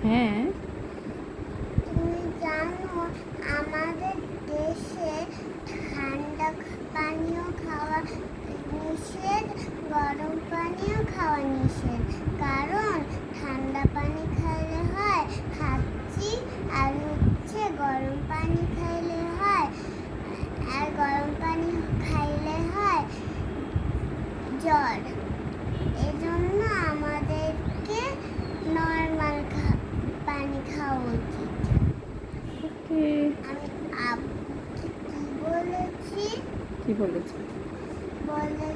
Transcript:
হ্যাঁ। তুমি জানো আমাদের দেশে ঠান্ডা পানীয় খাওয়া নিষেধ, গরম পানীয় খাওয়া নিষেধ। কারণ ঠান্ডা পানি খাইলে হয় হাঁচি, আর গরম পানি খাইলে হয়, আর গরম পানি খাইলে হয় জ্বর। এজন্য আমাদেরকে নর্মাল পানি খাওয়া উচিত। ওকে। আমি আব্বুকে কি বলেছি? কি বলেছো? বলে